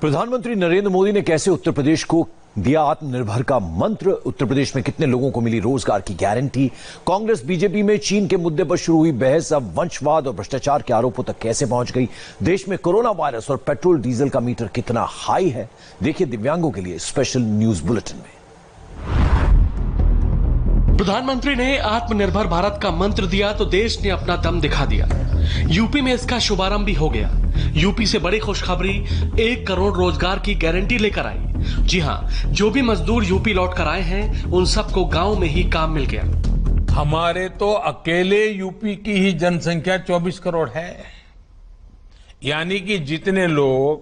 प्रधानमंत्री नरेंद्र मोदी ने कैसे उत्तर प्रदेश को दिया आत्मनिर्भर का मंत्र, उत्तर प्रदेश में कितने लोगों को मिली रोजगार की गारंटी, कांग्रेस बीजेपी में चीन के मुद्दे पर शुरू हुई बहस अब वंशवाद और भ्रष्टाचार के आरोपों तक कैसे पहुंच गई, देश में कोरोना वायरस और पेट्रोल डीजल का मीटर कितना हाई है, देखिए दिव्यांगों के लिए स्पेशल न्यूज बुलेटिन में। प्रधानमंत्री ने आत्मनिर्भर भारत का मंत्र दिया तो देश ने अपना दम दिखा दिया। यूपी में इसका शुभारंभ भी हो गया। यूपी से बड़ी खुशखबरी, 1 करोड़ रोजगार की गारंटी लेकर आई। जी हां, जो भी मजदूर यूपी लौट कर आए हैं उन सबको गांव में ही काम मिल गया। हमारे तो अकेले यूपी की ही जनसंख्या 24 करोड़ है। यानी कि जितने लोग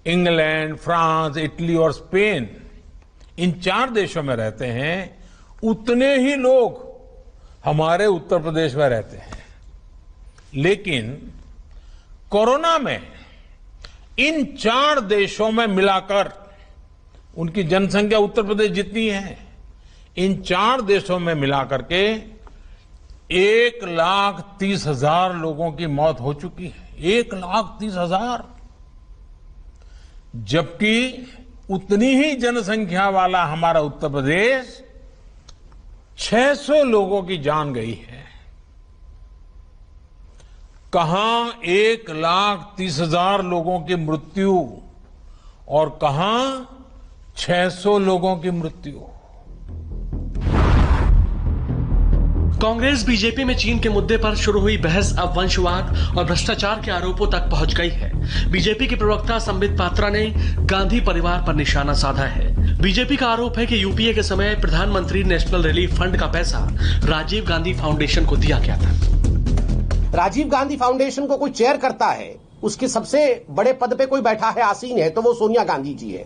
इंग्लैंड, फ्रांस, इटली और स्पेन इन 4 देशों में रहते हैं, उतने ही लोग हमारे उत्तर प्रदेश में रहते हैं। लेकिन कोरोना में इन 4 देशों में मिलाकर उनकी जनसंख्या उत्तर प्रदेश जितनी है, इन 4 देशों में मिलाकर के 1,30,000 लोगों की मौत हो चुकी है। 1,30,000। जबकि उतनी ही जनसंख्या वाला हमारा उत्तर प्रदेश 600 लोगों की जान गई है। कहां 1,30,000 लोगों की मृत्यु और कहां 600 लोगों की मृत्यु। कांग्रेस बीजेपी में चीन के मुद्दे पर शुरू हुई बहस अब वंशवाद और भ्रष्टाचार के आरोपों तक पहुंच गई है। बीजेपी के प्रवक्ता संबित पात्रा ने गांधी परिवार पर निशाना साधा है। बीजेपी का आरोप है कि यूपीए के समय प्रधानमंत्री नेशनल रिलीफ फंड का पैसा राजीव गांधी फाउंडेशन को दिया गया था। राजीव गांधी फाउंडेशन को कोई चेयर करता है, उसके सबसे बड़े पद पे कोई बैठा है, आसीन है, तो वो सोनिया गांधी जी है।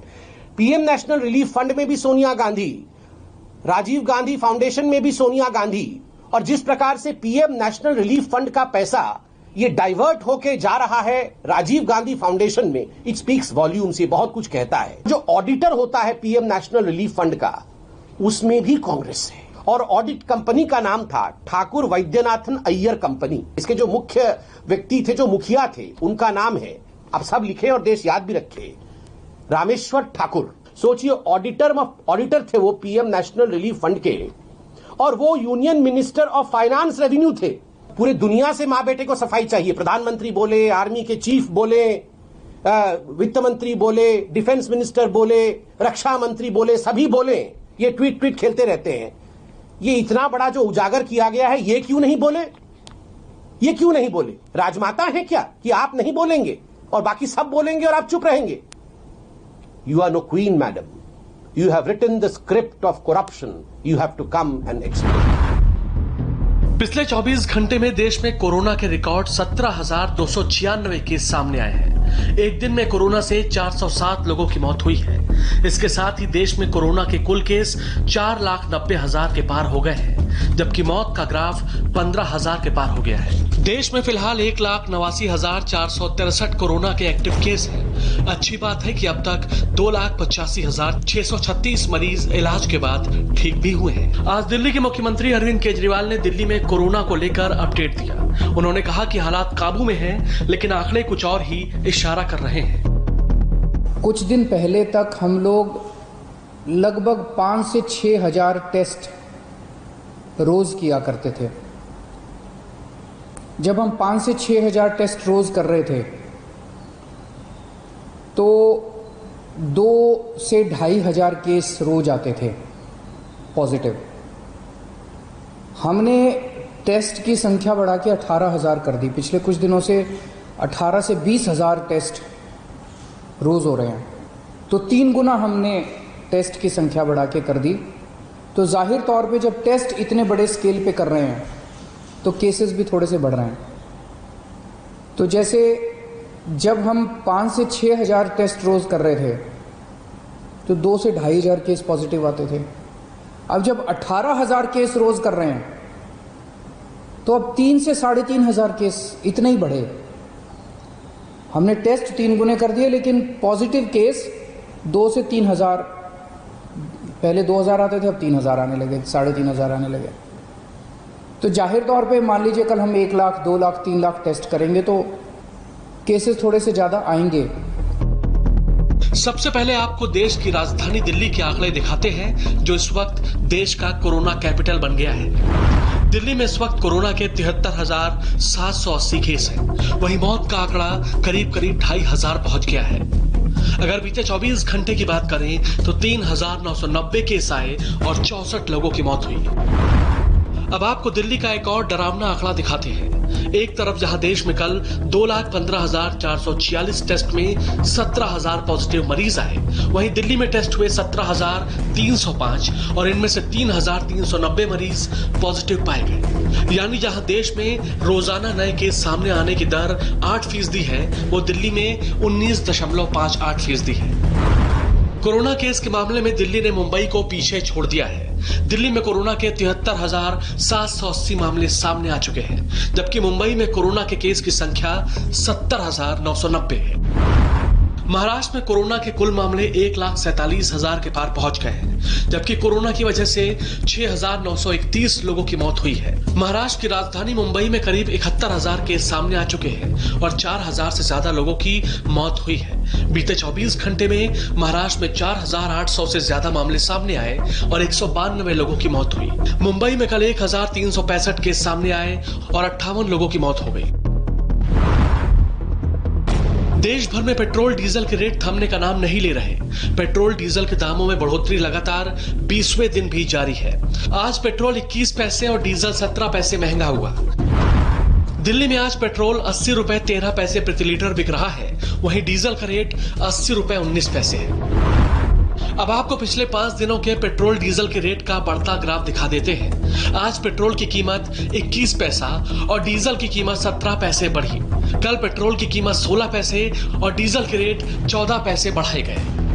पीएम नेशनल रिलीफ फंड में भी सोनिया गांधी, राजीव गांधी फाउंडेशन में भी सोनिया गांधी, और जिस प्रकार से पीएम नेशनल रिलीफ फंड का पैसा ये डाइवर्ट होके जा रहा है राजीव गांधी फाउंडेशन में, इट स्पीक्स वॉल्यूम्स। ये बहुत कुछ कहता है। जो ऑडिटर होता है पीएम नेशनल रिलीफ फंड का, उसमें भी कांग्रेस है, और ऑडिट कंपनी का नाम था ठाकुर वैद्यनाथन अय्यर कंपनी। इसके जो मुख्य व्यक्ति थे, जो मुखिया थे, उनका नाम है, आप सब लिखे और देश याद भी रखे, रामेश्वर ठाकुर। सोचिए, ऑडिटर थे वो पीएम नेशनल रिलीफ फंड के, और वो union minister of finance revenue थे। पूरे दुनिया से मां बेटे को सफाई चाहिए। प्रधानमंत्री बोले, आर्मी के चीफ बोले, वित्त मंत्री बोले, डिफेंस मिनिस्टर बोले, रक्षा मंत्री बोले, सभी बोले, ये ट्वीट खेलते रहते हैं। ये इतना बड़ा जो उजागर किया गया है, ये क्यों नहीं बोले? ये क्यों नहीं बोले? राजमाता है क्या कि आप नहीं बोलेंगे और बाकी सब बोलेंगे और आप चुप रहेंगे? You are no queen madam. You have written the script of corruption. You have to come and explain. पिछले 24 घंटे में देश में कोरोना के रिकॉर्ड 17,296 केस सामने आए हैं। एक दिन में कोरोना से 407 लोगों की मौत हुई है। इसके साथ ही देश में कोरोना के कुल केस 4,90,000 के पार हो गए हैं, जबकि मौत का ग्राफ 15,000 के पार हो गया है। देश में फिलहाल 1,89,463 कोरोना के एक्टिव केस हैं। अच्छी बात है कि अब तक 2,85,636 मरीज इलाज के बाद ठीक भी हुए हैं। आज दिल्ली के मुख्यमंत्री अरविंद केजरीवाल ने दिल्ली में कोरोना को लेकर अपडेट दिया। उन्होंने कहा कि हालात काबू में हैं, लेकिन आंकड़े कुछ और ही इशारा कर रहे हैं। कुछ दिन पहले तक हम लोग लगभग 5 से 6 हजार टेस्ट रोज किया करते थे। जब हम 5 से 6 हजार टेस्ट रोज कर रहे थे तो 2 से 2,500 केस रोज आते थे पॉजिटिव। हमने टेस्ट की संख्या बढ़ा के 18,000 कर दी। पिछले कुछ दिनों से 18 से 20,000 टेस्ट रोज हो रहे हैं, तो 3 गुना हमने टेस्ट की संख्या बढ़ा के कर दी। तो जाहिर तौर पे जब टेस्ट इतने बड़े स्केल पे कर रहे हैं तो केसेस भी थोड़े से बढ़ रहे हैं। तो जैसे जब हम 5 से 6 हजार टेस्ट रोज कर रहे थे तो 2 से 2,500 केस पॉजिटिव आते थे। अब जब 18,000 केस रोज कर रहे हैं तो अब 3 से 3,500 केस इतने ही बढ़े। हमने टेस्ट 3 गुने कर दिए, लेकिन पॉजिटिव केस 2 से 3,000, पहले 2,000 आते थे, अब 3,000 आने लगे, 3,500 आने लगे। तो जाहिर तौर पे मान लीजिए कल हम 1 लाख, 2 लाख, 3 लाख टेस्ट करेंगे तो केसेस थोड़े से ज़्यादा आएंगे। सबसे पहले आपको देश की राजधानी दिल्ली के आंकड़े दिखाते हैं, जो इस वक्त देश का कोरोना कैपिटल बन गया है। दिल्ली में इस वक्त कोरोना के 73,780 केस हैं। वहीं मौत का आंकड़ा करीब 2,500 पहुंच गया है। अगर बीते 24 घंटे की बात करें तो 3,990 केस आए और 64 लोगों की मौत हुई। अब आपको दिल्ली का एक और डरावना आंकड़ा दिखाते हैं। एक तरफ जहां देश में कल 2,15,446 टेस्ट में 17,000 पॉजिटिव मरीज आए, वहीं दिल्ली में टेस्ट हुए 17,305 और इनमें से 3,390 मरीज पॉजिटिव पाए गए। यानी जहां देश में रोजाना नए केस सामने आने की दर 8% है, वो दिल्ली में 19.58% है। कोरोना केस के मामले में दिल्ली ने मुंबई को पीछे छोड़ दिया है। दिल्ली में कोरोना के 73,780 मामले सामने आ चुके हैं, जबकि मुंबई में कोरोना के केस की संख्या 70,990 है। महाराष्ट्र में कोरोना के कुल मामले 1,47,000 के पार पहुंच गए हैं, जबकि कोरोना की वजह से 6,931 लोगों की मौत हुई है। महाराष्ट्र की राजधानी मुंबई में करीब 71,000 केस सामने आ चुके हैं और 4,000 से ज्यादा लोगों की मौत हुई है। बीते 24 घंटे में महाराष्ट्र में 4,800 से ज्यादा मामले सामने आए और 192 लोगों की मौत हुई। मुंबई में कल 1,365 केस सामने आए और 58 लोगों की मौत हो गई। देश भर में पेट्रोल डीजल के रेट थमने का नाम नहीं ले रहे। पेट्रोल डीजल के दामों में बढ़ोतरी लगातार 20वें दिन भी जारी है। आज पेट्रोल 21 पैसे और डीजल 17 पैसे महंगा हुआ। दिल्ली में आज पेट्रोल 80 रुपए 13 पैसे प्रति लीटर बिक रहा है, वहीं डीजल का रेट 80 रुपए 19 पैसे है। अब आपको पिछले 5 दिनों के पेट्रोल डीजल के रेट का बढ़ता ग्राफ दिखा देते हैं। आज पेट्रोल की कीमत 21 पैसा और डीजल की कीमत 17 पैसे बढ़ी। कल पेट्रोल की कीमत 16 पैसे और डीजल के रेट 14 पैसे बढ़ाए गए।